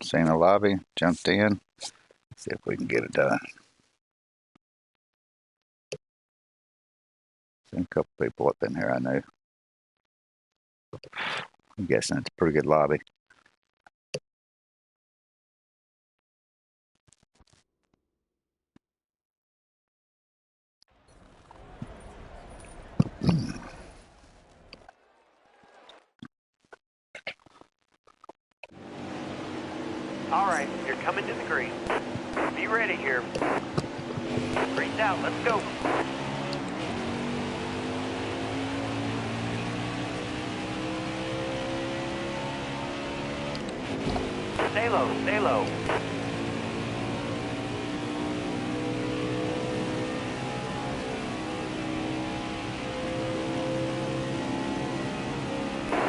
seen a lobby, jumped in, see if we can get it done. Seen a couple people up in here I know. I'm guessing it's a pretty good lobby. All right, you're coming to the green. Be ready here. Green's out, let's go. Stay low, stay low.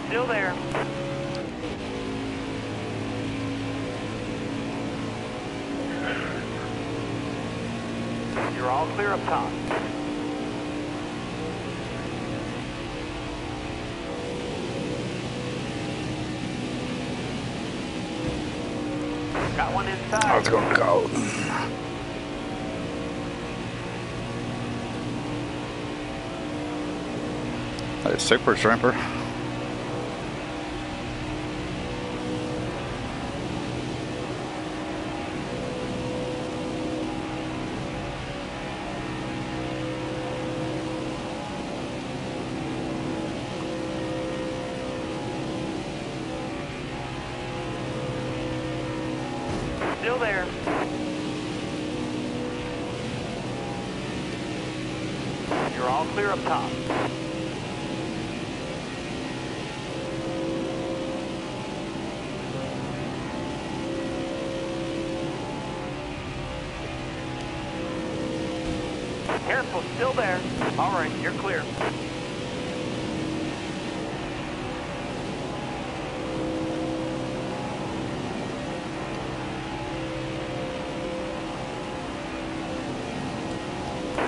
Still there. You're all clear up top. Got one inside. I was going to call. That's Super Shrimper. Still there. You're all clear up top. Careful, still there. All right, you're clear.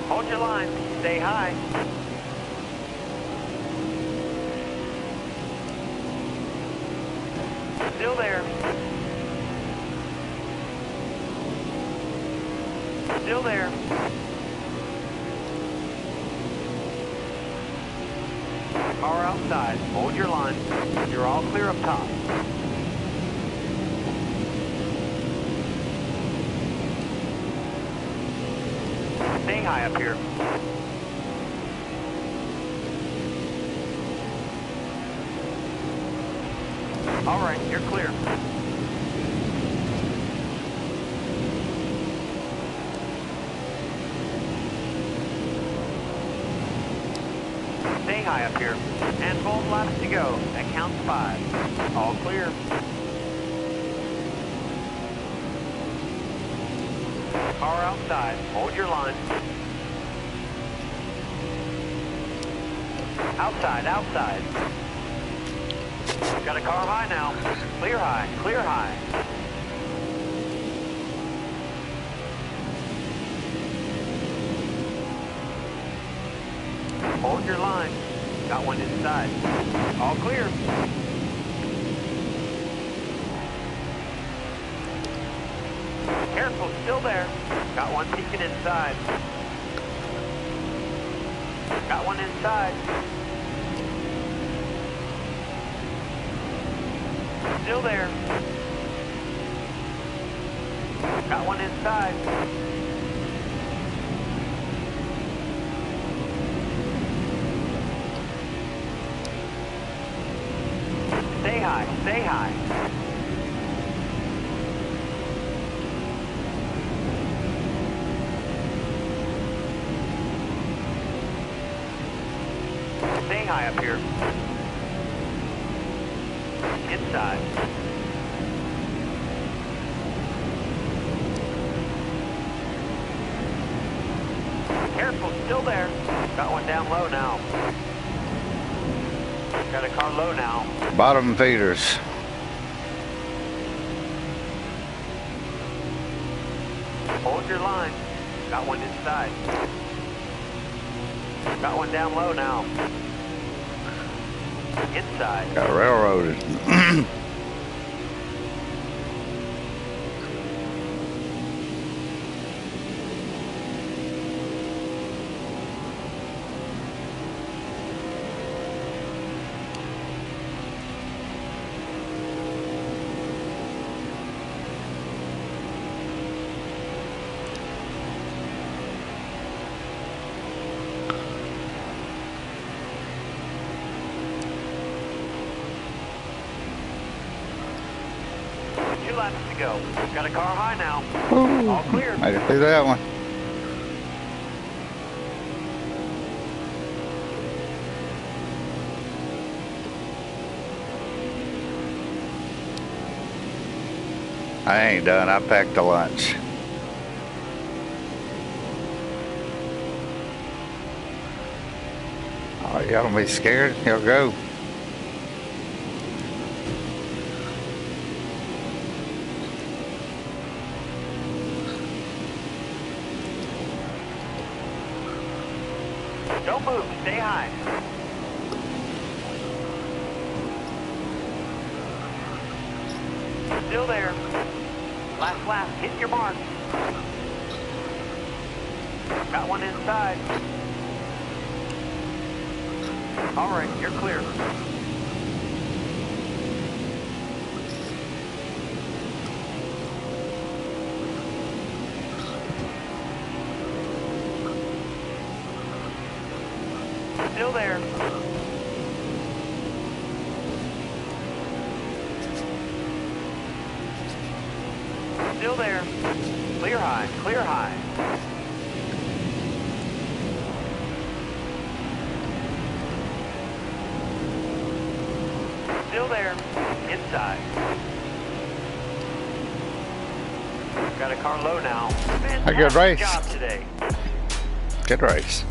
Hold your line. Stay high. Still there. Still there. Car outside. Hold your line. You're all clear up top. Stay high up here. All right, you're clear. Stay high up here. And 12 laps to go. That counts 5. All clear. Car outside. Hold your line. Outside, outside. Got a car high now. Clear high, clear high. Hold your line. Got one inside. All clear. Careful, still there. Got one peeking inside. Got one inside. Still there. Got one inside. Stay high, stay high. Stay high up here. Inside. Careful, still there. Got one down low now. Got a car low now. Bottom feeders. Hold your line. Got one inside. Got one down low now. Inside. Got railroaded. minutes to go. Got a car high now. Ooh, All clear. made it through that one. I ain't done. I packed the lunch. Oh, y'all don't be scared. Y'all go. Don't move. Stay high. Still there. Last lap. Hit your mark. Got one inside. All right, you're clear. Still there. Still there. Clear high, clear high. Still there. Inside. Got a car low now. A good race. Job today. Good race.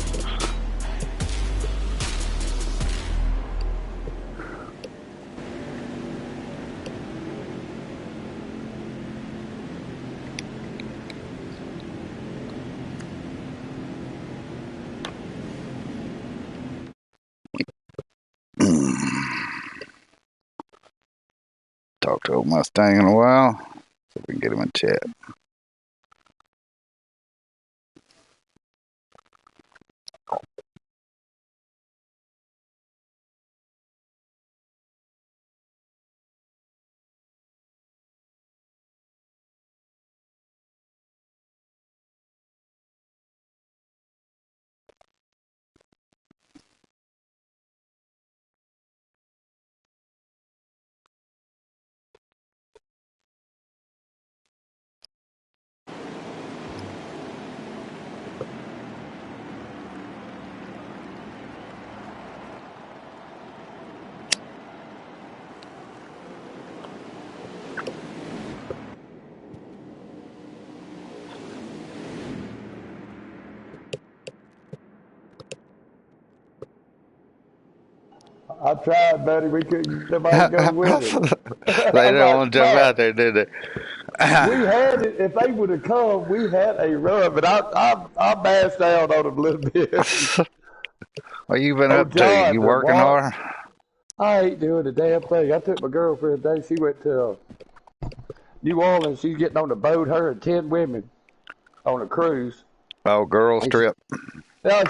Talk to old Mustang in a while. See if we can get him in chat. I tried, buddy. We couldn't get nobody to go with us. They I'm didn't like, want to jump out there, did they? we had it. If they would have come, we had a run. But I bashed down on them a little bit. What you been Oh, up to? John, You working hard? I ain't doing a damn thing. I took my girlfriend today. She went to New Orleans. She's getting on the boat, her and 10 women on a cruise. Oh, girls trip.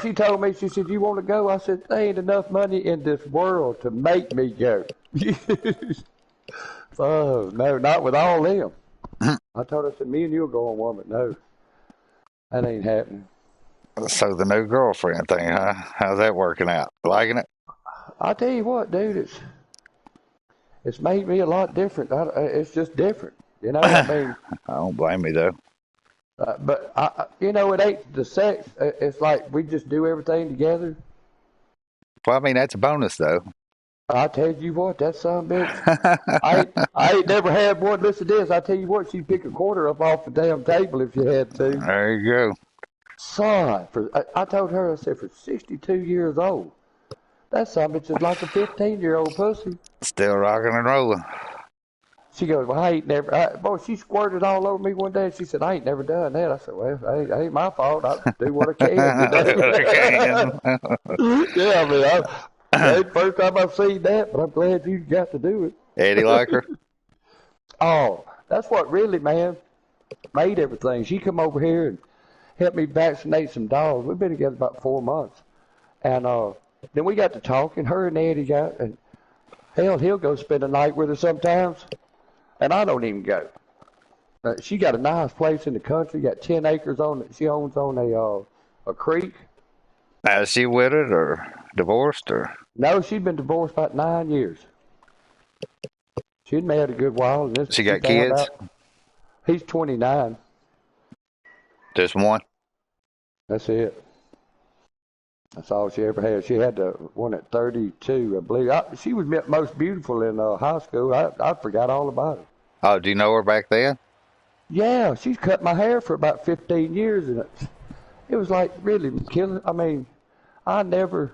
She told me, she said, you want to go? I said, there ain't enough money in this world to make me go. Oh, no, not with all them. I told her, I said, me and you'll go on one, but no, that ain't happening. So the new girlfriend thing, huh? How's that working out? Liking it? I tell you what, dude, it's made me a lot different. It's just different, you know. I mean, I don't blame me though. but you know, it ain't the sex. It's like we just do everything together. Well, I mean that's a bonus though. I tell you what, that son of a bitch. I ain't never had one. Listen to this. I tell you what, she'd pick a quarter up off the damn table if you had to. There you go. Son, I told her, I said, for 62 years old, that son of a bitch is like a 15-year-old pussy. Still rocking and rolling. She goes, well, I ain't never, boy, she squirted all over me one day. And she said, I ain't never done that. I said, well, that ain't my fault. I do what I can. You know? Yeah, I mean, that ain't the first time I've seen that, but I'm glad you got to do it. Eddie like her? Oh, that's what really, man, made everything. She come over here and helped me vaccinate some dogs. We've been together about 4 months. And then we got to talking, her and Eddie got, and hell, he'll go spend a night with her sometimes. And I don't even go. She got a nice place in the country. Got 10 acres on it. She owns on a creek. Is she widowed or divorced or? No, she'd been divorced about 9 years. She'd married a good while. And She got kids? He's 29. Just one? That's it. That's all she ever had. She had the one at 32, I believe. She was most beautiful in high school. I forgot all about her. Oh, do you know her back then? Yeah, she's cut my hair for about 15 years, and it was like really killing. I mean, I never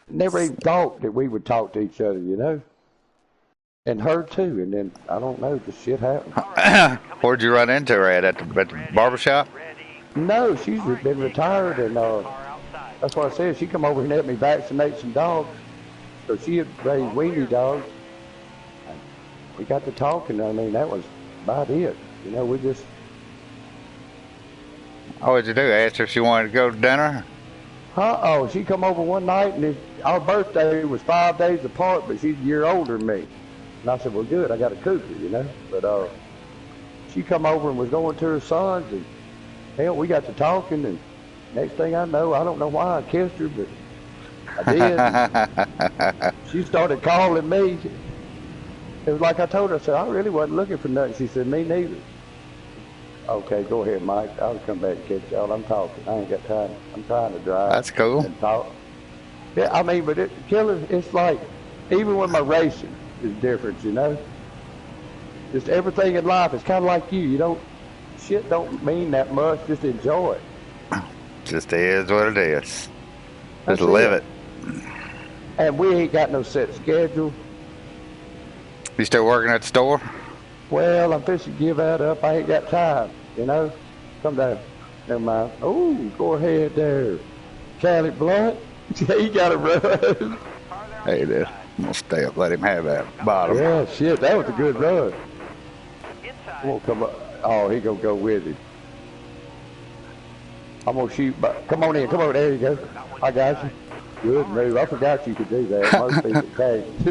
even thought that we would talk to each other, you know? And her too, and then, I don't know, the shit happened. Where'd you run into her at the barbershop? No, she's been retired, and that's what I said. She come over and helped me vaccinate some dogs. So she had raised weenie dogs. And we got to talking. I mean, that was about it. You know, we just... Oh, what'd you do? Asked her if she wanted to go to dinner? Uh-oh, she come over one night, and our birthday was 5 days apart, but she's a year older than me. And I said, well, good, I got a cougar, you know. But she come over and was going to her sons, and hell, we got to talking, and next thing I know, I don't know why I kissed her, but I did. She started calling me. It was like I told her, I said, I really wasn't looking for nothing. She said, me neither. Okay, go ahead, Mike. I'll come back and catch y'all. I'm talking. I ain't got time. I'm trying to drive. That's cool. And talk. Yeah, I mean, but Killer, it's like, even when my racing is different, you know? Just everything in life is kind of like you. Shit don't mean that much. Just enjoy it. Just is what it is. That's Just live it. And we ain't got no set schedule. You still working at the store? Well, I'm fixing to give that up. I ain't got time, you know? Come down. Never mind. Oh, go ahead there. Cali Blunt. He got a run. Hey, there. I'm going to stay up. Let him have that bottom. Yeah, shit. That was a good run. Won't come up. Oh, he gonna go with him. I'm gonna shoot. Come on in. Come on. There you go. I got you. Good move. I forgot you could do that. Most people can't.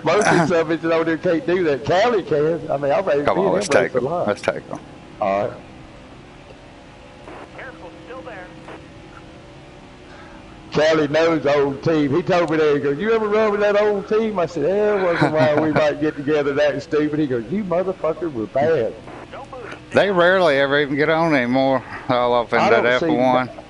Most of some bitches over there can't do that. Callie can. I mean, I've raised Come on, let's take a them. lot. Let's take them. All right. Careful, still there. Callie knows the old team. He told me that. He goes, you ever run with that old team? I said, yeah, once in a while we might get together that stupid. He goes, you motherfucker were bad. They rarely ever even get on anymore. All up in that F1.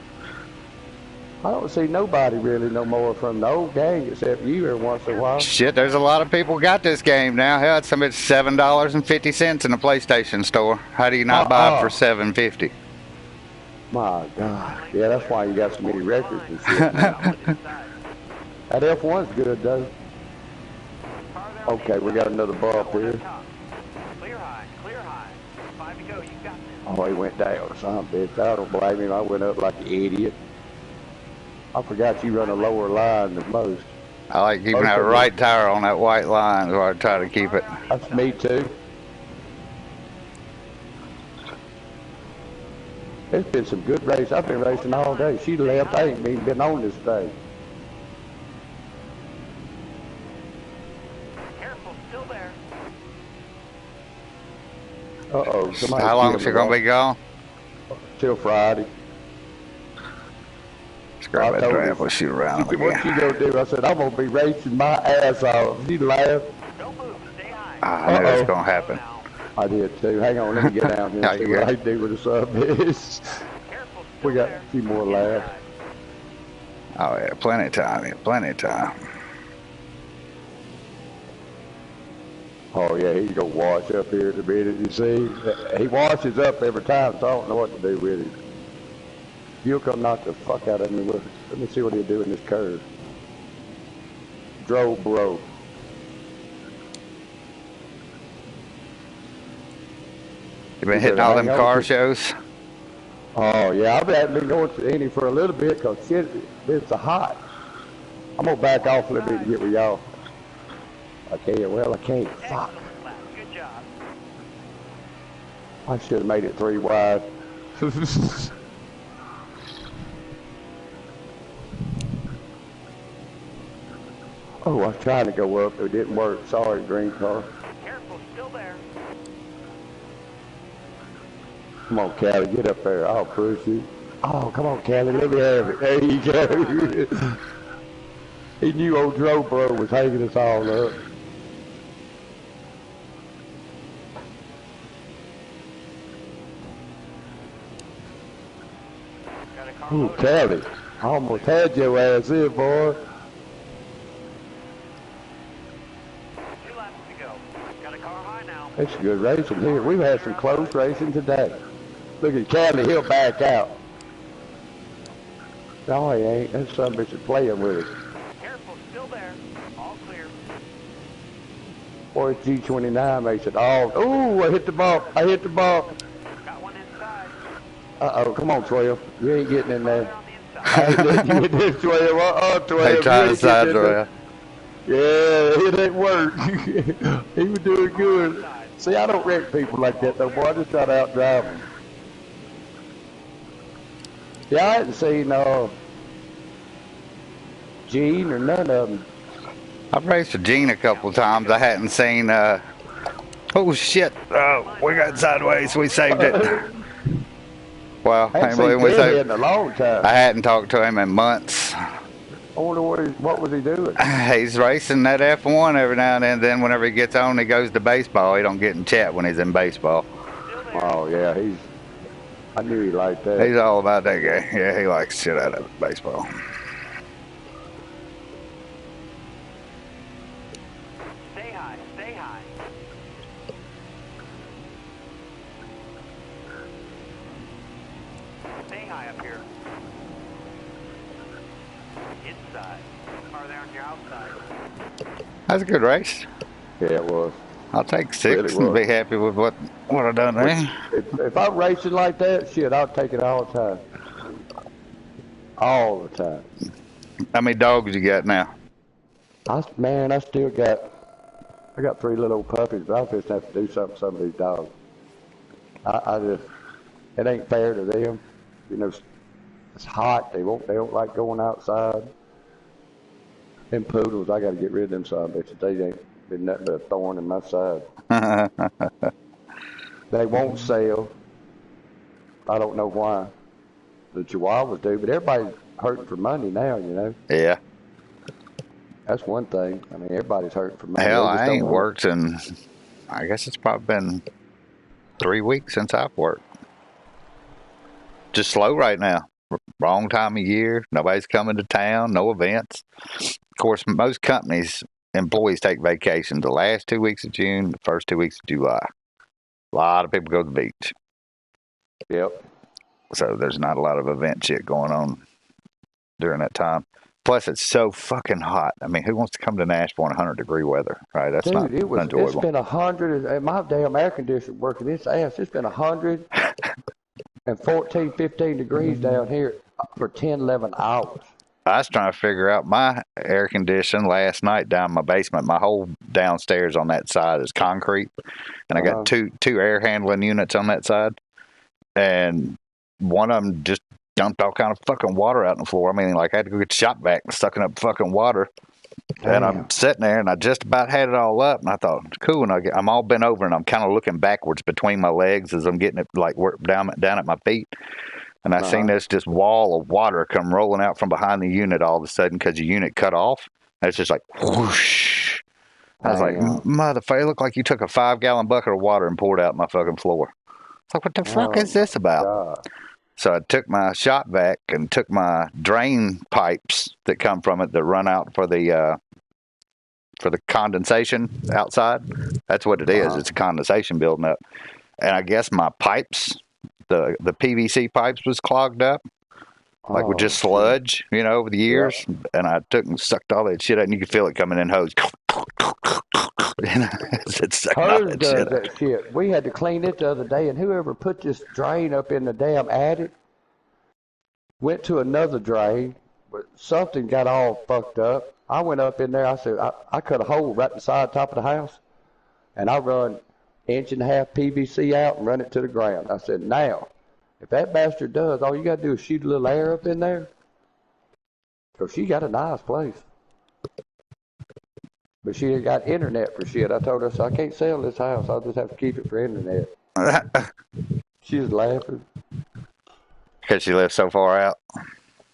I don't see nobody really no more from the old gang except you every once in a while. Shit, there's a lot of people got this game now. Hell, it's $7.50 in the PlayStation store. How do you not buy it for $7.50? My God. Yeah, that's why you got so many records and shit. That F1's good, though. Okay, we got another bump here. Clear high, clear high. 5 to go, you got this. Oh, he went down, son, bitch. I don't blame him. I went up like an idiot. I forgot you run a lower line than most. I like keeping that right tire on that white line, so I try to keep it. That's me, too. It's been some good races. I've been racing all day. She left. I ain't even been on this thing. Careful, still there. Uh-oh. How long is she going to be gone? Till Friday. Let's grab that drive. We'll shoot around again. What you gonna do? I said, I'm gonna be racing my ass off. She laughed. Don't move, stay high. I knew it was going to happen. I did too. Hang on, let me get down here and see what I do with the sub is. We got a few more laps. Oh yeah, plenty of time. Yeah, plenty of time. Oh yeah, he's gonna wash up here in a minute. You see, he washes up every time, so I don't know what to do with him. You'll come knock the fuck out of me with it. Let me see what he'll do in this curve. Drove bro. You been hitting all them car shows? Oh yeah, I haven't been going to any for a little bit because shit, it's a hot. I'm gonna back off a little bit to get with y'all. I can't. Well, I can't. Fuck. Good job. I should have made it 3 wide. Oh, I was trying to go up, but it didn't work. Sorry, green car. Careful, still there. Come on, Callie, get up there. I'll push you. Oh, come on, Callie, let me have it. There you go. He knew old Joe Bro was hanging us all up. Ooh, Kelly. I almost had your ass in, boy. 2 laps to go. Got a car high now. It's good racing here. We've had some close racing today. Look at Kelly, he'll back out. No, he ain't. That son of a bitch is playing with us. Careful, still there. All clear. Boy, it's G29 makes it all. Ooh, I hit the bump. I hit the bump. Got one inside. Uh-oh, come on, 12. You ain't getting in there. On the I inside. ain't letting you get this 12. Uh-oh, 12. They You trying to ain't getting side in drive. there. Yeah, it didn't work. He was doing good. See, I don't wreck people like that, though, boy. I just try to outdrive them. Yeah, I hadn't seen Gene or none of them. I've raced with Gene a couple times. I hadn't seen. Oh shit! We got sideways. We saved it. Well, I I hadn't ain't seen believe we Ted saved. in a long time. I hadn't talked to him in months. I wonder what was he doing? He's racing that F1 every now and then. Whenever he gets on, he goes to baseball. He don't get in chat when he's in baseball. Still there. Oh, yeah, I knew he liked that. He's all about that guy. Yeah, he likes shit out of baseball. Stay high, stay high. Stay high up here. Inside. Car there on your outside. That's a good race. Yeah, it was. I'll take six Really and was. be happy with what I done there. If I'm racing like that, shit, I'll take it all the time. All the time. How many dogs you got now? Man, I got 3 little old puppies, but I'll just have to do something with some of these dogs. It ain't fair to them. You know, it's hot. They don't like going outside. Them poodles, I got to get rid of them son of bitches. They ain't been nothing but a thorn in my side. They won't sell. I don't know why. The Chihuahuas do, but everybody's hurting for money now, you know. Yeah. That's one thing. I mean, everybody's hurting for money. Hell, They just I don't ain't want it. worked in, I guess it's probably been 3 weeks since I've worked. Just slow right now. Wrong time of year. Nobody's coming to town. No events. Of course, most companies, employees take vacation the last 2 weeks of June, the first 2 weeks of July. A lot of people go to the beach. Yep. So there's not a lot of event shit going on during that time. Plus, it's so fucking hot. I mean, who wants to come to Nashville in 100-degree weather, right? That's not Dude, enjoyable. it's been 100, and my damn air conditioner working its ass. It's been 114, 15 degrees down here for 10, 11 hours. I was trying to figure out my air condition last night down in my basement. My whole downstairs on that side is concrete, and I got two air handling units on that side, and one of them just dumped all kind of fucking water out on the floor. I mean, like I had to go get the shop vac and sucking up fucking water. And I'm sitting there, and I just about had it all up, and I thought, cool. And I'm all bent over, and I'm kind of looking backwards between my legs as I'm getting it like down at my feet. And I seen this just wall of water come rolling out from behind the unit all of a sudden because the unit cut off. And it's just like whoosh. I was like, motherfucker, it looked like you took a 5-gallon bucket of water and poured it out my fucking floor. It's like, what the fuck is this about? God. So I took my shop vac and took my drain pipes that come from it that run out for the condensation outside. That's what it is. It's a condensation building up. And I guess my pipes, the PVC pipes was clogged up, like with just sludge, you know, over the years. Yeah. And I took and sucked all that shit out, and you could feel it coming in hose. Hers does that shit. We had to clean it the other day, and whoever put this drain up in the damn attic went to another drain, but something got all fucked up. I went up in there. I said, I cut a hole right beside the top of the house, and I run 1.5 PVC out and run it to the ground. I said, now, if that bastard does, all you got to do is shoot a little air up in there. Because she got a nice place. But she had got internet for shit. I told her, so I can't sell this house. I'll just have to keep it for internet. She was laughing. Because she lives so far out.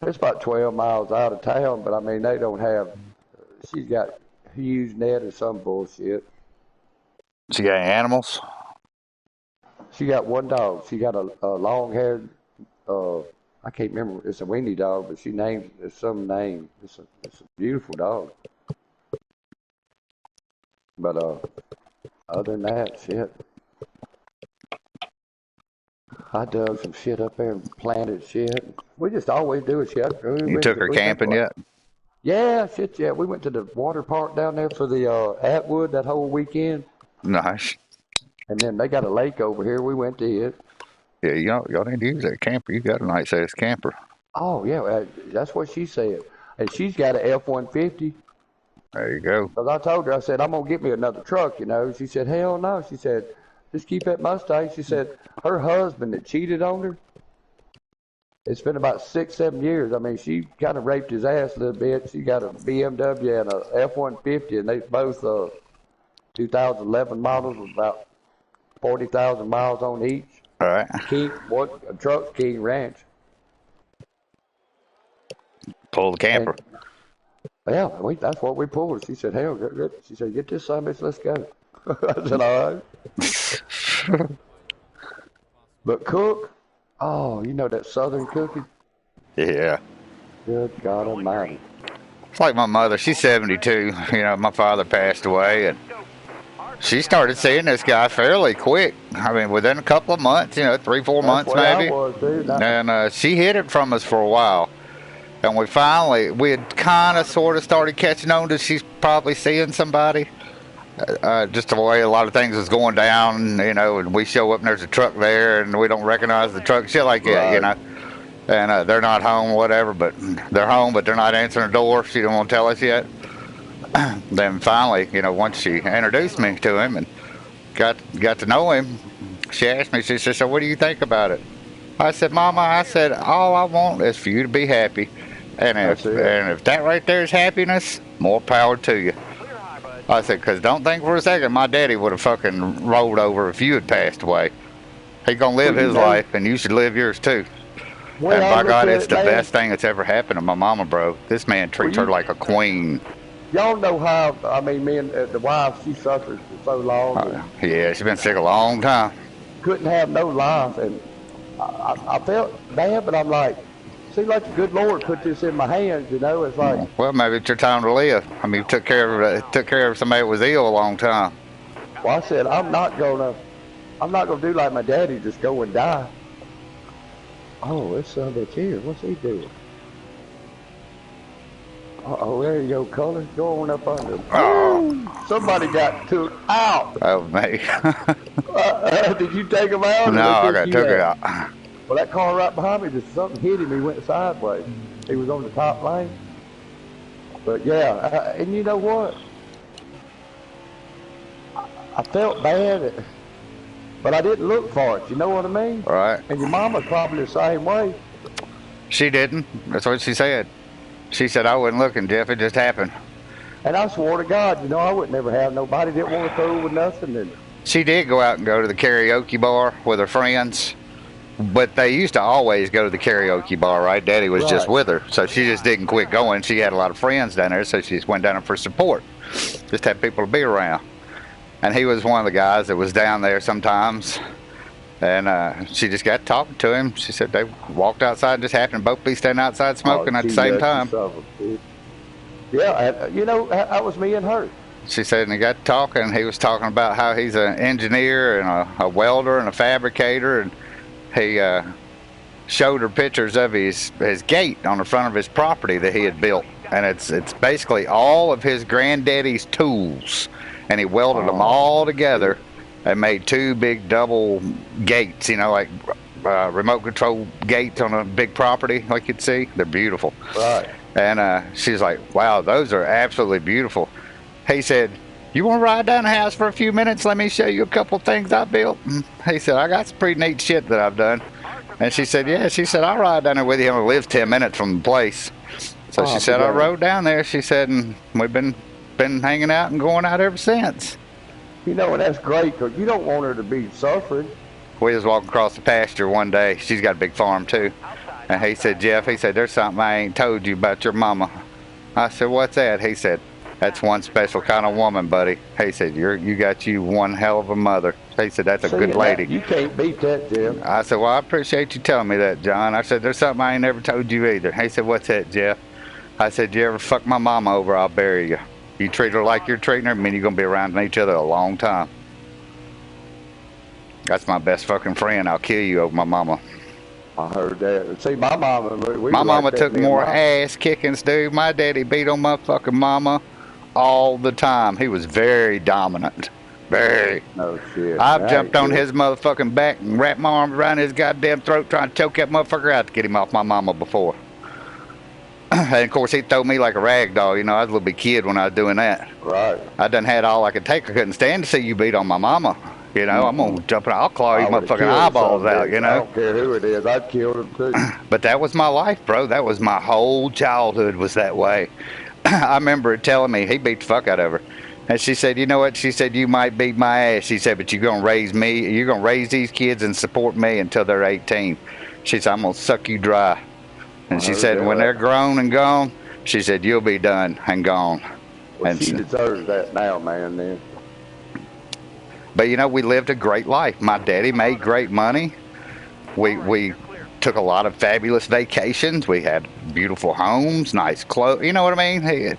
It's about 12 miles out of town, but I mean, they don't have, she's got huge net or some bullshit. She got any animals? She got one dog. She got a long-haired I can't remember. It's a weenie dog, but she named it some name. It's a beautiful dog. But other than that, shit. I dug some shit up there and planted shit. We just always do shit. You took her camping yet? Yeah, shit, yeah. We went to the water park down there for the Atwood that whole weekend. Nice. And then they got a lake over here. We went to it. Yeah, y'all need to use that camper. You got a nice ass camper. Oh yeah, that's what she said. And she's got an F-150. There you go. Because I told her, I said, I'm gonna get me another truck. You know. She said, hell no. She said, just keep that Mustang. She said her husband that cheated on her. It's been about 6-7 years. I mean, she kind of raped his ass a little bit. She got a BMW and a F-150, and they both 2011 models with about 40,000 miles on each. All right. A truck's King Ranch. Pull the camper. And, yeah, that's what we pulled. She said, hell, good. She said, get this son, bitch, let's go. I said, all right. But cook, oh, you know that southern cooking? Yeah. Good God Almighty. It's like my mother. She's 72. You know, my father passed away, and she started seeing this guy fairly quick. I mean, within a couple of months, 3-4 months maybe. I was, dude. And she hid it from us for a while. And we had kind of sort of started catching on that she's probably seeing somebody. Just the way a lot of things was going down, and we show up and there's a truck there and we don't recognize the truck, shit like that, And they're not home, whatever, but they're home, but they're not answering the door. She don't want to tell us yet. Then finally, once she introduced me to him and got to know him, she asked me, she said, so what do you think about it? I said, Mama, all I want is for you to be happy. And if that right there is happiness, more power to you. I said, because don't think for a second my daddy would have fucking rolled over if you had passed away. He gonna live his life, and you should live yours too. And by God, it's the best thing that's ever happened to my mama, bro. This man treats her like a queen. Y'all know how, I mean, me and the wife, she suffered for so long. Yeah, she's been sick a long time. Couldn't have no life, and I felt bad, but I'm like, seems like the good Lord put this in my hands, It's like, well, maybe it's your time to live. I mean, you took care of somebody that was ill a long time. Well, I said I'm not gonna do like my daddy, just go and die. Oh, this son of a bitch here, what's he doing? Uh-oh, there you go, Color. Go on up under. Oh. Somebody got took out. Oh, me. Did you take him out? No, I got took out. Well, that car right behind me, just something hit him. He went sideways. He was on the top lane. But yeah, and you know what? I felt bad, but I didn't look for it. You know what I mean? Right. And your mama's probably the same way. She didn't. That's what she said. She said, I wasn't looking, Jeff. It just happened. And I swore to God, I would never have nobody that want to throw with nothing. And she did go out and go to the karaoke bar with her friends. But they used to always go to the karaoke bar, right? Daddy was just with her. So she just didn't quit going. She had a lot of friends down there, so she just went down there for support. Just had people to be around. And he was one of the guys that was down there sometimes. And she just got talking to him. She said they walked outside and just happened to both be standing outside smoking at the same time. Yeah, that was me and her. She said, and he got talking. He was talking about how he's an engineer and a welder and a fabricator. And he showed her pictures of his gate on the front of his property that he had built. And it's basically all of his granddaddy's tools. And he welded them all together and made two big double gates, like remote control gates on a big property like you'd see. They're beautiful. Right. And she's like, wow, those are absolutely beautiful. He said, you want to ride down the house for a few minutes? Let me show you a couple of things I built. And he said, I got some pretty neat shit that I've done. And she said, yeah. She said, I'll ride down there with you. I live 10 minutes from the place. So she said, I rode down there. She said, and we've been hanging out and going out ever since. And that's great because you don't want her to be suffering. We was walking across the pasture one day. She's got a big farm too. And he said, Jeff, there's something I ain't told you about your mama. I said, what's that? He said, that's one special kind of woman, buddy. He said, you got one hell of a mother. He said, that's a See, good lady. you can't beat that, Jeff. I said, well, I appreciate you telling me that, John. I said, there's something I ain't never told you either. He said, what's that, Jeff? I said, you ever fuck my mama over, I'll bury you. You treat her like you're treating her, I mean, you're going to be around each other a long time. That's my best fucking friend. I'll kill you over my mama. I heard that. See, my mama, my mama took more ass kickings, dude. My daddy beat on my fucking mama all the time. He was very dominant. Very. No shit. I've jumped on his motherfucking back and wrapped my arms around his goddamn throat trying to choke that motherfucker out to get him off my mama before. And of course, he threw me like a rag doll. You know, I was a little bit kid when I was doing that. Right. I done had all I could take. I couldn't stand to see you beat on my mama. You know, I'm gonna jump in. I'll claw your motherfucking eyeballs out. You know. I don't care who it is. I'd kill him too. But that was my life, bro. That was my whole childhood was that way. I remember her telling me he beat the fuck out of her. And she said, you know what? She said, you might beat my ass. She said, but you're going to raise me. You're going to raise these kids and support me until they're 18. She said, I'm going to suck you dry. And she said, when they're grown and gone, she said, you'll be done and gone. Well, and she deserves that now, man, then. But, you know, we lived a great life. My daddy made great money. We took a lot of fabulous vacations. We had beautiful homes, nice clothes. You know what I mean?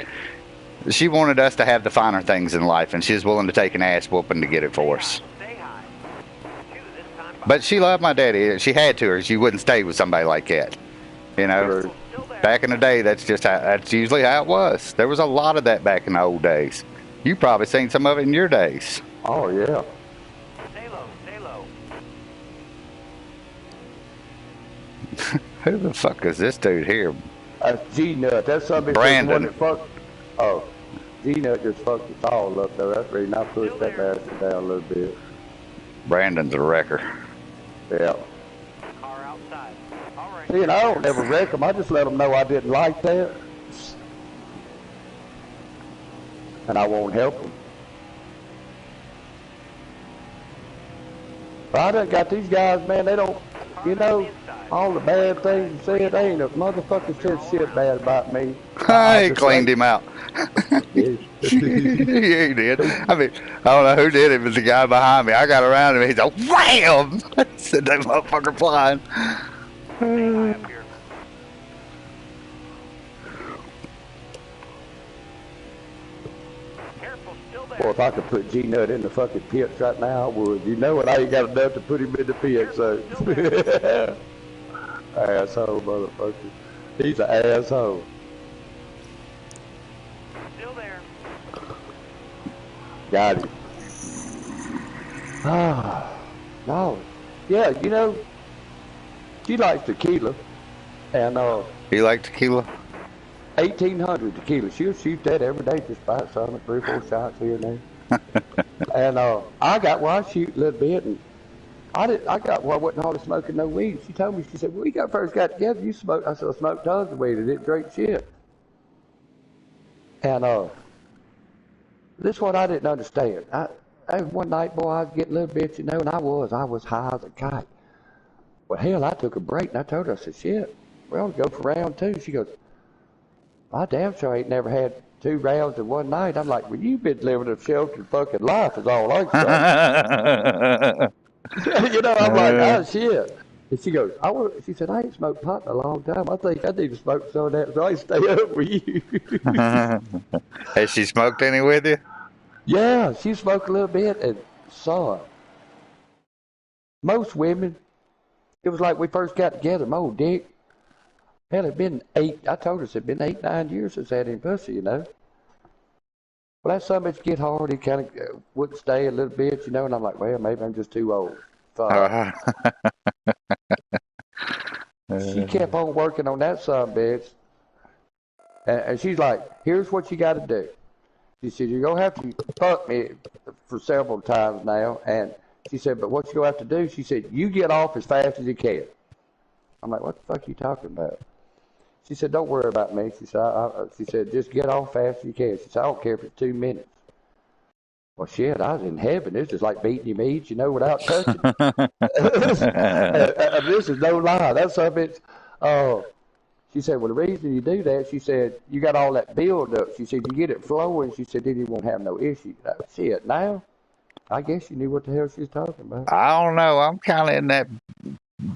She wanted us to have the finer things in life, and she was willing to take an ass whooping to get it for us. But she loved my daddy. She had to, or she wouldn't stay with somebody like that. You know, back in the day, that's usually how it was. There was a lot of that back in the old days. You probably seen some of it in your days. Oh yeah. Stay low, stay low. Who the fuck is this dude here? That's G-Nut. That's somebody. Brandon. Oh. G-Nut just fucked us all up, though. That's the reason I pushed that bastard down a little bit. Brandon's a wrecker. Yeah. Car outside. All right. See, and I don't ever wreck them. I just let them know I didn't like that. And I won't help them. But I done got these guys, man, they don't, you know, all the bad things you said, they ain't a motherfucker said shit bad about me. I cleaned him out. Yeah, he did. I mean, I don't know who did it, but the guy behind me. I got around him, he's like, wham! Said that motherfucker flying. Boy, if I could put G-Nut in the fucking pits right now, I would. You know what? I ain't got enough to put him in the pits, so. Asshole, motherfucker. He's an asshole. Still there. Got him. Ah, no. Yeah, you know, she likes tequila. And, You like tequila? 1,800 tequila. She'll shoot that every day, just by some 3 or 4 shots here and there. And I got where I shoot a little bit, and I got where I wasn't hardly smoking no weed. She told me, she said, when we first got together, you smoked. I said, I smoked tons of weed. I didn't drink shit. And this one I didn't understand. One night, boy, I was getting a little bit, you know, and I was high as a kite. Well, hell, I took a break, and I told her, I said, shit, we're going to go for round 2. She goes, I damn sure ain't never had 2 rounds in one night. I'm like, well, you've been living a sheltered fucking life is all I can say. You know, I'm like, oh, shit. And she goes, she said, I ain't smoked pot in a long time. I think I need to smoke some of that so I can stay up with you. Has she smoked any with you? Yeah, she smoked a little bit and saw it. Most women, it was like we first got together, my old dick. Hell, it'd been 8, I told her it'd been 8, 9 years since I had any pussy, you know. Well, that son bitch get hard, he kind of wouldn't stay a little bit, you know, and I'm like, well, maybe I'm just too old. She kept on working on that son bitch. And she's like, here's what you got to do. She said, you're going to have to fuck me for several times now. And she said, but what you're going to have to do, she said, you get off as fast as you can. I'm like, what the fuck are you talking about? She said, don't worry about me. She said, just get off fast as you can. She said, I don't care if it's 2 minutes. Well, shit, I was in heaven. It's just like beating your meat, you know, without touching. This is no lie. That's something. She said, well, the reason you do that, she said, you got all that build up. She said, you get it flowing. She said, then you won't have no issue. Shit, now? I guess you knew what the hell she was talking about. I don't know. I'm kind of in that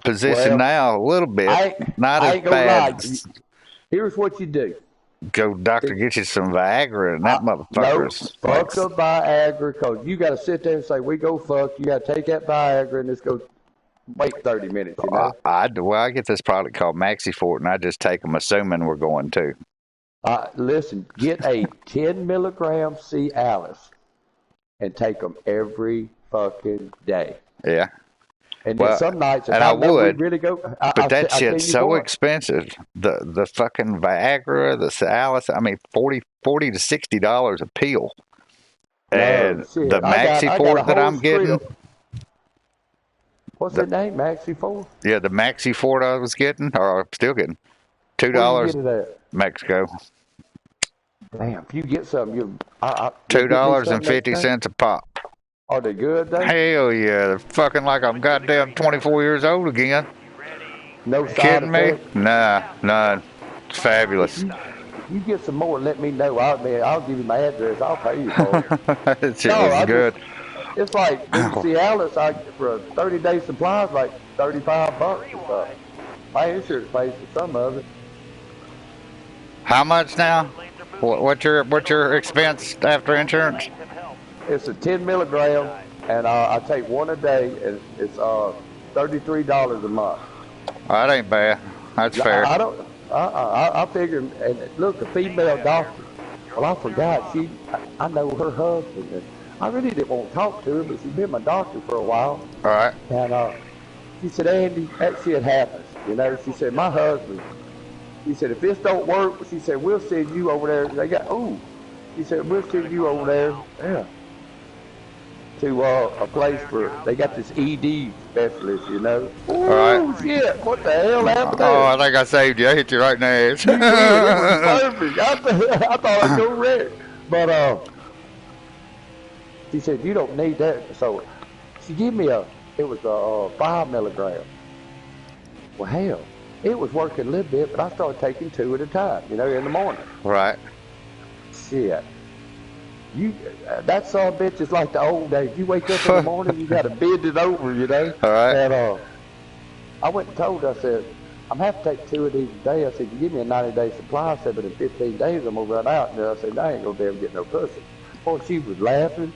position now a little bit. Not I as ain't gonna bad. lie. Here's what you do. Go, doctor, get you some Viagra, and that motherfucker's No, fuck the Viagra, because you got to sit there and say, we go fuck. You got to take that Viagra and just go wait 30 minutes, you know? I get this product called Maxi Fort, and I just take them assuming we're going to. Listen, get a 10 milligram Cialis and take them every fucking day. Yeah. And then some nights, and I would, really go, but that shit's so expensive. The fucking Viagra, the Cialis, I mean, $40 to $60 a pill. And the Maxi Fort that I'm getting. What's the name? Maxi Fort? Yeah, the Maxi Fort I was getting, or I'm still getting, $2. Where you get it at? Mexico. Damn, if you get some, $2.50 a pop. Are they good though? Hell yeah, they're fucking like I'm goddamn 24 years old again. No side kidding effects? Me? Nah, none. It's fabulous. If you get some more, let me know. I'll give you my address. I'll pay you for it. That shit was good. It's like Cialis. For a 30-day supply is like $35 or something. My insurance pays for some of it. How much now? What's your expense after insurance? It's a 10 milligram, and I take one a day, and it's $33 a month. That ain't bad. That's fair. I figured, and look, a female doctor. Well, I forgot. I know her husband. And I really didn't want to talk to her, but she's been my doctor for a while. All right. And she said, Andy, that shit happens. You know, she said, my husband. She said, if this don't work, she said, we'll send you over there. She said, we'll send you over there. Yeah. To a place they got this ED specialist, you know. Oh, right. Shit, what the hell happened there? Oh, I think I saved you. I hit you right in the ass. It was perfect. I thought I'd go wreck. But she said, you don't need that. So she gave me it was a 5 milligram. Well, hell, it was working a little bit, but I started taking 2 at a time, you know, in the morning. Right. Shit. That son of a bitch is like the old days. You wake up in the morning, you got to bend it over, you know. All right. And I went and told her, I said, I'm going to have to take 2 of these a day. I said, you give me a 90-day supply. I said, but in 15 days, I'm going to run out. And I said, I ain't going to be able to get no pussy. Boy, she was laughing.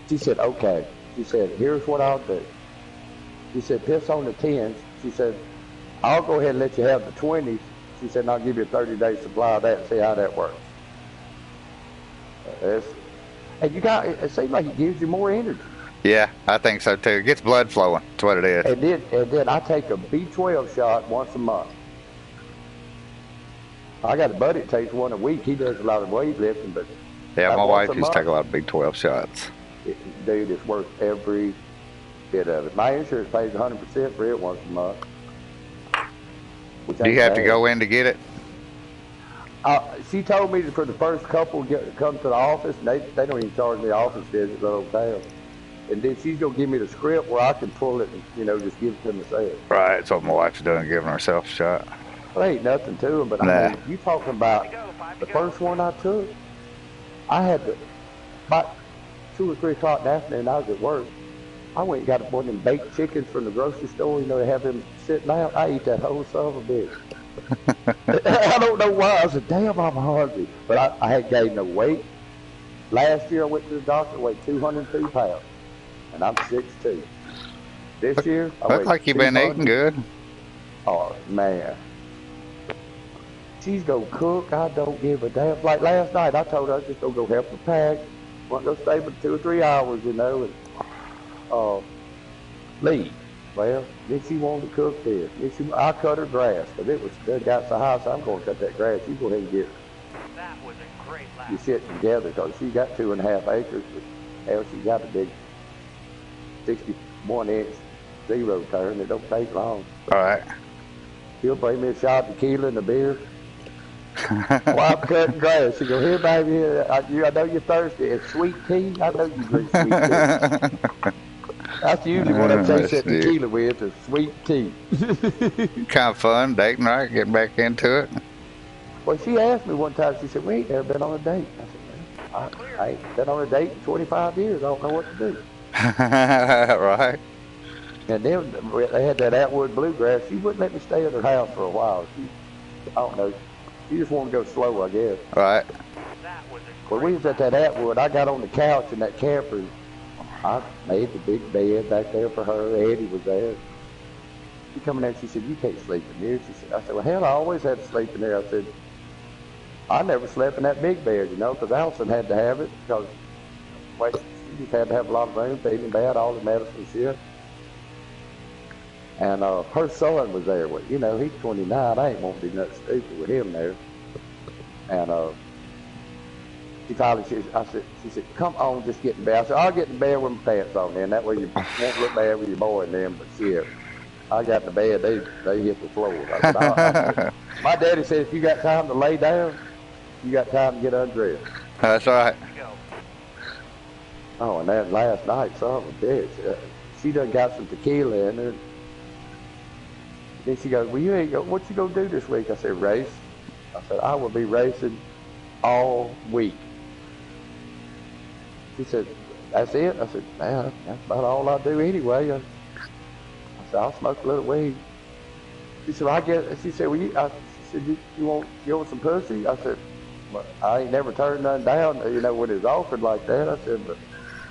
She said, okay. She said, here's what I'll do. She said, piss on the 10s. She said, I'll go ahead and let you have the 20s. She said, and I'll give you a 30-day supply of that and see how that works. And it seems like it gives you more energy. Yeah, I think so too. It gets blood flowing. That's what it is. And then I take a B12 shot once a month. I got a buddy that takes one a week. He does a lot of weightlifting, but yeah, my wife used to take a lot of B12 shots. Dude, it's worth every bit of it. My insurance pays 100% for it once a month. Do you have to go in to get it? She told me that for the first couple come to the office, and they don't even charge me office visits uptown. And then she's going to give me the script where I can pull it and, you know, just give it to myself. Right, that's what my wife's doing, giving herself a shot. Well, ain't nothing to them, but I mean, you talking about the first one I took, I had about 2 or 3 o'clock in the afternoon, I was at work. I went and got one of them baked chickens from the grocery store, you know, they have them sitting out. I eat that whole son of a bitch. I don't know why. I said, damn, I'm hungry. But I had gained no weight. Last year I went to the doctor, weighed 202 pounds. And I'm 6'2". This year, I look like you've been eating good. Oh, man. She's going to cook. I don't give a damn. Like last night, I told her I was just going to go help her pack. Wasn't going to stay but 2 or 3 hours, you know, and leave. Well, then she wanted to cook this. I cut her grass, because it got so high, so I'm going to cut that grass. You go ahead and get it. That was a great laugh. You sit together, because she got 2.5 acres, but hell, she got a big 61-inch zero turn. It don't take long. All right. She'll bring me a shot of tequila and a beer. While I'm cutting grass, she go, here, baby, I know you're thirsty. It's sweet tea. I know you drink sweet tea. That's usually what I chase that tequila with, is sweet tea. Kind of fun, dating, right? Getting back into it. Well, she asked me one time, she said, we ain't never been on a date. I said, All clear. I ain't been on a date in 25 years. I don't know what to do. Right. And then they had that Atwood bluegrass. She wouldn't let me stay at her house for a while. I don't know. She just wanted to go slow, I guess. Right. That was a When great we was at that Atwood, I got on the couch in that camper. I made the big bed back there for her. Eddie was there. She come in there and she said, "You can't sleep in here." She said, I said, "Well, hell, I always had to sleep in there." I said, "I never slept in that big bed, you know, because Allison had to have it because she just had to have a lot of room, feeding bad, all the medicine and shit." And her son was there. Well, you know, he's 29. I ain't want to do nothing stupid with him there. And she finally said, she said, "Come on, just get in bed." I said, "I'll get in bed with my pants on then. That way you won't look bad with your boy and them." But shit, I got in the bed, they hit the floor. I said, my daddy said, "If you got time to lay down, you got time to get undressed." That's right. go. Oh, and then last night, son of a bitch, she done got some tequila in her. Then she goes, "Well, you ain't what you gonna do this week?" I said, "Race." I said, "I will be racing all week." She said, "That's it?" I said, "Man, that's about all I do anyway." I said, "I'll smoke a little weed." She said, "Well, I guess." She said, "Well, she said, you want some pussy?" I said, "Well, I ain't never turned none down, you know, when it's offered like that." I said, "But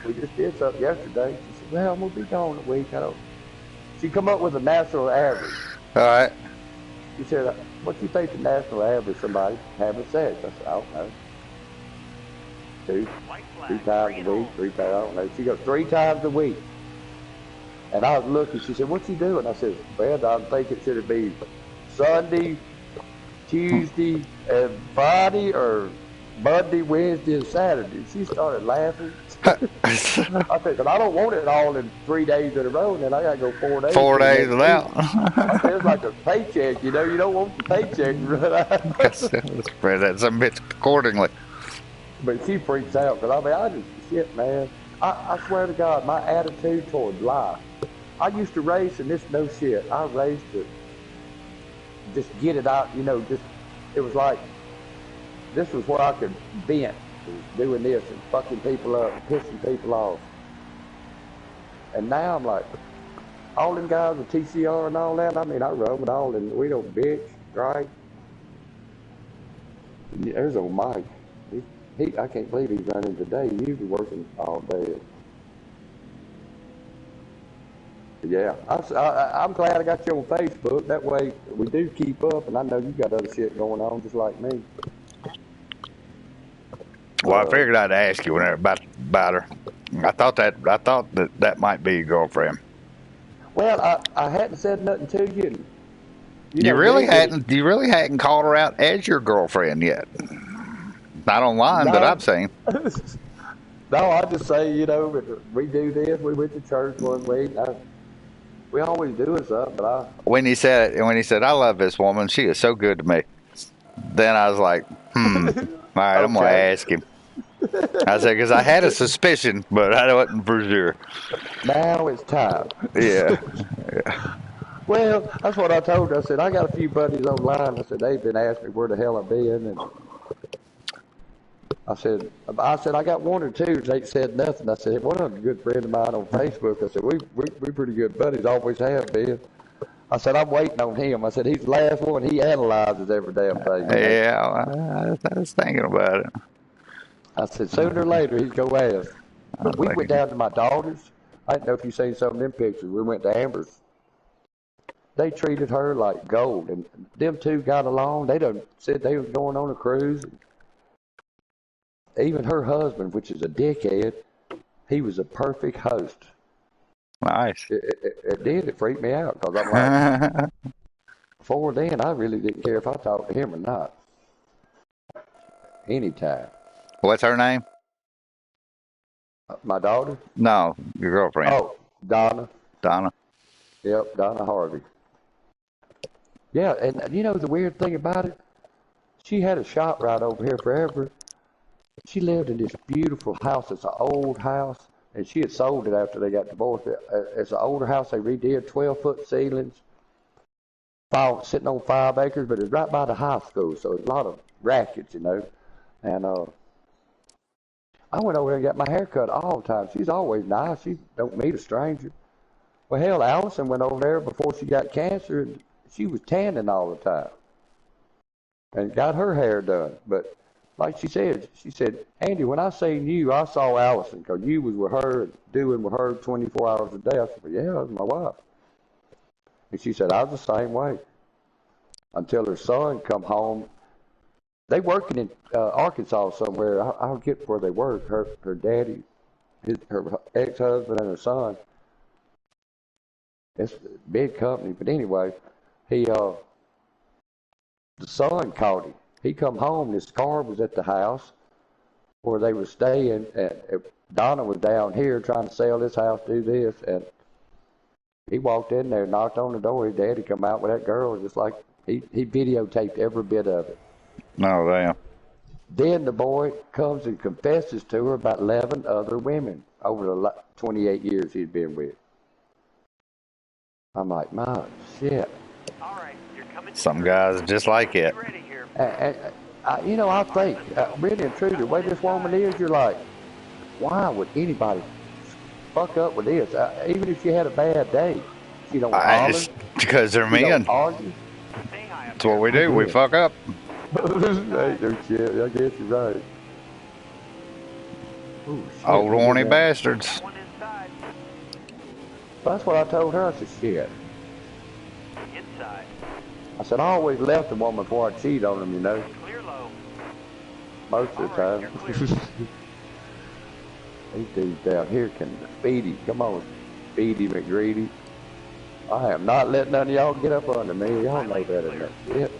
we just did something yesterday." She said, "Well, I'm gonna be gone a week." I don't. She come up with a national average. All right. She said, "What do you think the national average somebody having sex?" I said, "I don't know. Two times a week, 3 times, I don't know." She goes, 3 times a week. And I was looking, she said, "What you doing?" I said, "Well, I'm thinking should it be Sunday, Tuesday, and Friday, or Monday, Wednesday, and Saturday?" She started laughing. I said, "'Cause I don't want it all in 3 days in a row, and then I got to go 4 days. 4 days without. I said, "It's like a paycheck, you know. You don't want the paycheck to run out." Spread that some bits accordingly. But she freaks out, because I just, shit, man. I swear to God, my attitude toward life. I used to race, and this no shit. I raced to just get it out, you know, it was like, this was where I could vent, doing this and fucking people up, pissing people off. And now I'm like, all them guys with TCR and all that, I mean, I rub it all, and we don't bitch, right? There's old Mike. I can't believe he's running today. He's usually working all day. Yeah, I'm glad I got you on Facebook. That way we do keep up, and I know you got other shit going on just like me. Well, I figured I'd ask you whenever about her. I thought that might be your girlfriend. Well, I hadn't said nothing to you. And, you really hadn't called her out as your girlfriend yet. Not online, but I've seen. No, I just say, you know, we do this. We went to church one week. We always doing something, but when he said, "I love this woman. She is so good to me," then I was like, all right, okay. I'm gonna ask him. I said, because I had a suspicion, but I wasn't for sure. Now it's time. Yeah. Well, that's what I told her. I said, I got a few buddies online. I said, they've been asking me where the hell I've been, and I said, I got 1 or 2. They said nothing. I said, one of them's a good friend of mine on Facebook. I said, we pretty good buddies, always have been. I said, I'm waiting on him. I said, he's the last one. He analyzes every damn thing. Yeah, I was thinking about it. I said, sooner or later, he's going to ask. But we went down to my daughter's. I don't know if you've seen some of them pictures. We went to Amber's. They treated her like gold. And them two got along. They done said they was going on a cruise. Even her husband, which is a dickhead, he was a perfect host. Nice. It did. It freaked me out because I'm like, before then, I really didn't care if I talked to him or not. Anytime. What's her name? My daughter? No, your girlfriend. Oh, Donna. Donna. Yep, Donna Harvey. Yeah, and you know the weird thing about it? She had a shop right over here forever. She lived in this beautiful house. It's an old house, and she had sold it after they got divorced. It's an older house. They redid 12-foot ceilings, sitting on 5 acres, but it's right by the high school, so it's a lot of rackets, you know. And I went over there and got my hair cut all the time. She's always nice. She don't meet a stranger. Well, hell, Allison went over there before she got cancer, and she was tanning all the time and got her hair done. But like she said, Andy, when I seen you, I saw Allison because you was with her, doing with her 24 hours a day. I said, well, yeah, that's my wife. And she said, I was the same way until her son come home. They working in Arkansas somewhere. I'll get where they work. Her daddy, her ex-husband, and her son. It's a big company, but anyway, the son caught him. He come home. His car was at the house where they were staying. And Donna was down here trying to sell this house, do this, and he walked in there, knocked on the door. His daddy come out with that girl, just like he videotaped every bit of it. No, damn. Then the boy comes and confesses to her about 11 other women over the 28 years he'd been with. I'm like, my shit. All right, you're coming. Some guys just like it. Be ready here. You know, I think, really and truly, the way this woman is, you're like, why would anybody fuck up with this? Even if she had a bad day, she don't holler. Because they're men. That's what we do. We fuck up. Ain't no shit. I guess you're right. Ooh, shit, Old horny bastards. That's what I told her. I said, shit. Inside. I said, I always left a woman before I cheat on them, you know. Clear low. Most of the time. These dudes down here can feed him. Come on, Speedy McGreedy. I am not letting none of y'all get up under me. Y'all know better than that shit.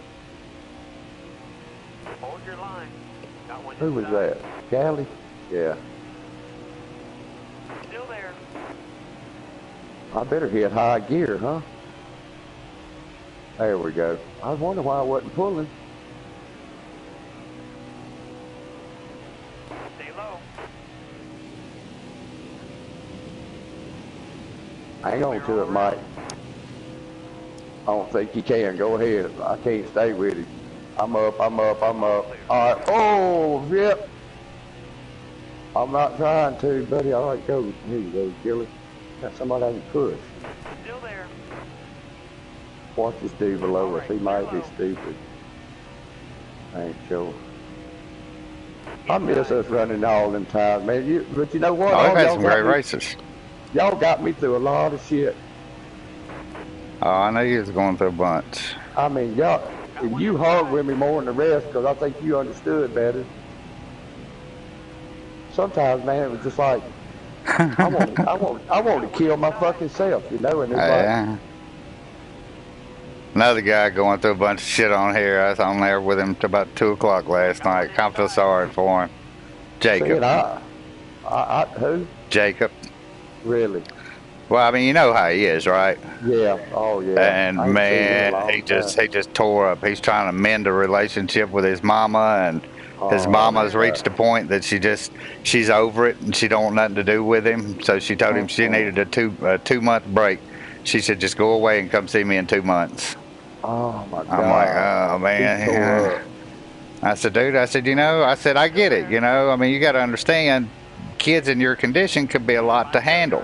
Hold your line. Got one Who was inside. that? Callie? Yeah. Still there. I better hit high gear, huh? There we go. I was wondering why I wasn't pulling. Stay low. Hang on to it, Mike. I don't think you can. Go ahead. I can't stay with you. I'm up. All right. Oh, yep. I'm not trying to, buddy. All right, go. Here you go, Gilly. Got somebody I can push. Still there. Watch this dude below us. He might be stupid. I ain't sure. I miss us running all them times, man. But you know what? I've had some great races. Y'all got me through a lot of shit. Oh, I know you was going through a bunch. I mean, y'all, and you hung with me more than the rest because I think you understood better. Sometimes, man, it was just like I want to kill my fucking self, you know. And it's like, another guy going through a bunch of shit on here. I was on there with him till about 2 o'clock last night. I feel sorry for him. Jacob. Who? Jacob. Really? Well, I mean, you know how he is, right? Yeah. Oh, yeah. And man, he just tore up. He's trying to mend a relationship with his mama, and his mama's reached a point that she's over it, and she don't want nothing to do with him. So she told him she needed a 2-month break. She said, just go away and come see me in 2 months. Oh my God. I'm like, oh man. I said, dude, I get it. You know, I mean, you got to understand, kids in your condition could be a lot to handle.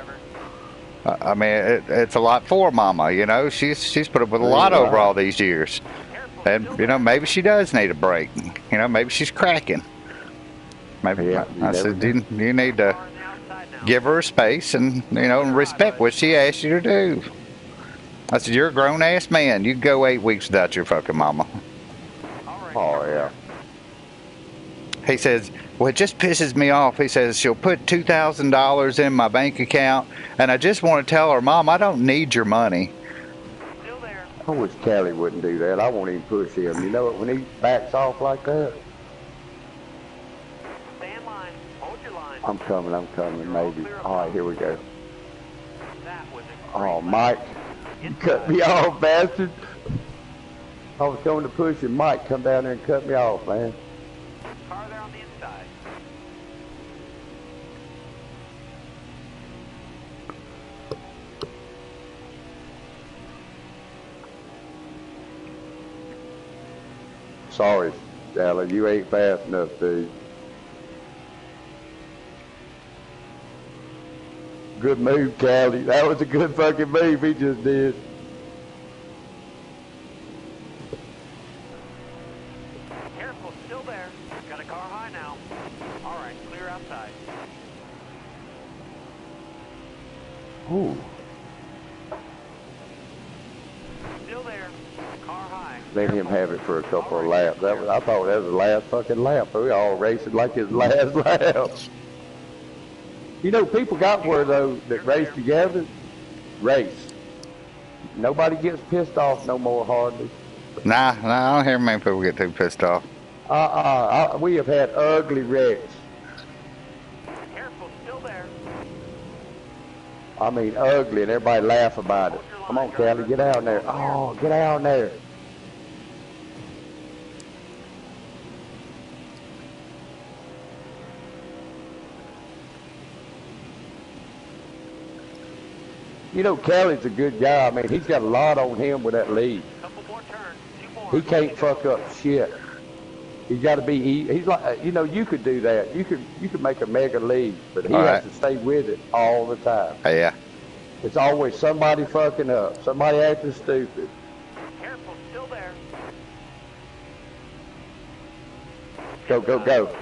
I mean, it's a lot for mama, you know. She's put up with a lot over all these years. And, you know, maybe she does need a break. You know, maybe she's cracking. Maybe I said, you need to give her space and, you know, and respect what she asked you to do. I said, you're a grown-ass man. You can go 8 weeks without your fucking mama. Oh, yeah. He says, well, it just pisses me off. He says, she'll put $2,000 in my bank account, and I just want to tell her, Mom, I don't need your money. Still there. I wish Callie wouldn't do that. I won't even push him. You know what? When he backs off like that. Stay in line. Hold your line. I'm coming, maybe. All right, here we go. That was Oh, Mike, you cut me off, bastard. I was going to push him. Mike, come down there and cut me off, man. car there on the inside. Sorry, Alan, you ain't fast enough, dude. Good move, Callie. That was a good fucking move he just did. Careful, still there. Got a car high now. All right, clear outside. Ooh. Still there. Car high. Let him have it for a couple of laps. I thought that was the last fucking lap. We all racing like his last lap. You know, people got where though that race together, race. Nobody gets pissed off no more hardly. Nah, I don't hear many people get too pissed off. We have had ugly wrecks. Careful, still there. I mean ugly, and everybody laugh about it. Come on, Callie, get out there. Oh, get out there. You know, Callie's a good guy. I mean, he's got a lot on him with that lead. Couple more turns. 2 more. He can't fuck up shit. He's got to be. He's like, you know, you could do that. You could make a mega lead, but he has to stay with it all the time. Yeah. It's always somebody fucking up, somebody acting stupid. Careful, still there. Go, go, go.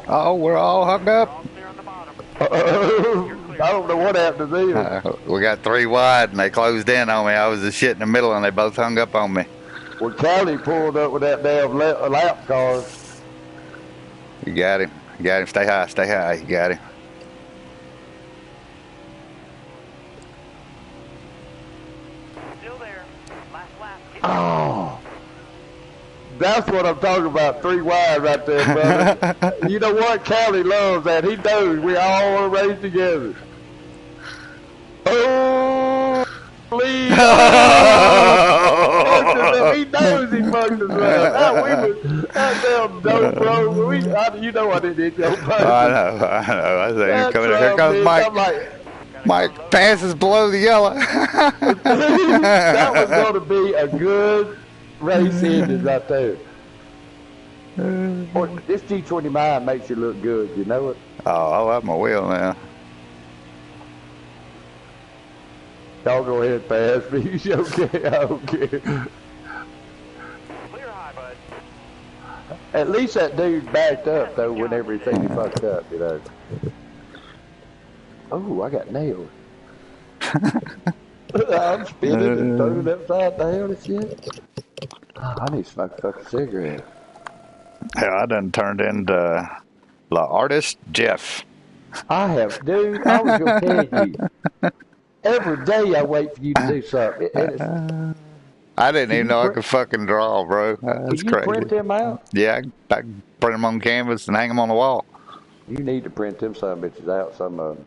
Oh, we're all hooked up. All clear on the bottom. I don't know what happened to them. We got 3 wide, and they closed in on me. I was the shit in the middle, and they both hung up on me. Well, Callie pulled up with that damn lap car. You got him. You got him. Stay high. Stay high. You got him. Still there. Last lap. Oh. That's what I'm talking about. 3 wide right there, brother. You know what? Callie loves that. He knows we all want to race together. Oh, please. He knows he fucked us up. That damn dope, bro. You know I didn't hit your punch. I know. I say he's coming. Here comes Mike. Mike passes below the yellow. That was going to be a good race ending right there. Boy, this G20 mine makes you look good, you know it? Oh, I love my wheel now. Y'all go ahead and pass me. Okay, I don't care. Clear high, bud. At least that dude backed up, though, when everything he fucked up, you know. Oh, I got nailed. I'm spinning and throwing upside down and shit. Oh, I need to smoke a fucking cigarette. Hell, I done turned into the artist Jeff. I have, dude. I was going to tell you. Every day I wait for you to do something. I didn't even know I could fucking draw, bro. That's Can you crazy. print them out? Yeah, I can print them on canvas and hang them on the wall. You need to print them some bitches out, some of them.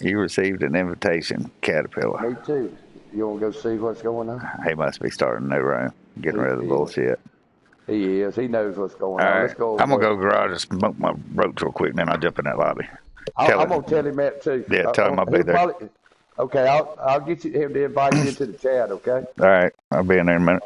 You received an invitation, Caterpillar. Me too. You want to go see what's going on? He must be starting a new room, getting rid of the bullshit. He is. He knows what's going All on. right. Let's go. I'm going to go garage and smoke my roach real quick, and then I'll jump in that lobby. I'm going to tell him that too. Yeah, tell him I'll be there. Okay, I'll get him to invite you into the chat, okay? All right. I'll be in there in a minute.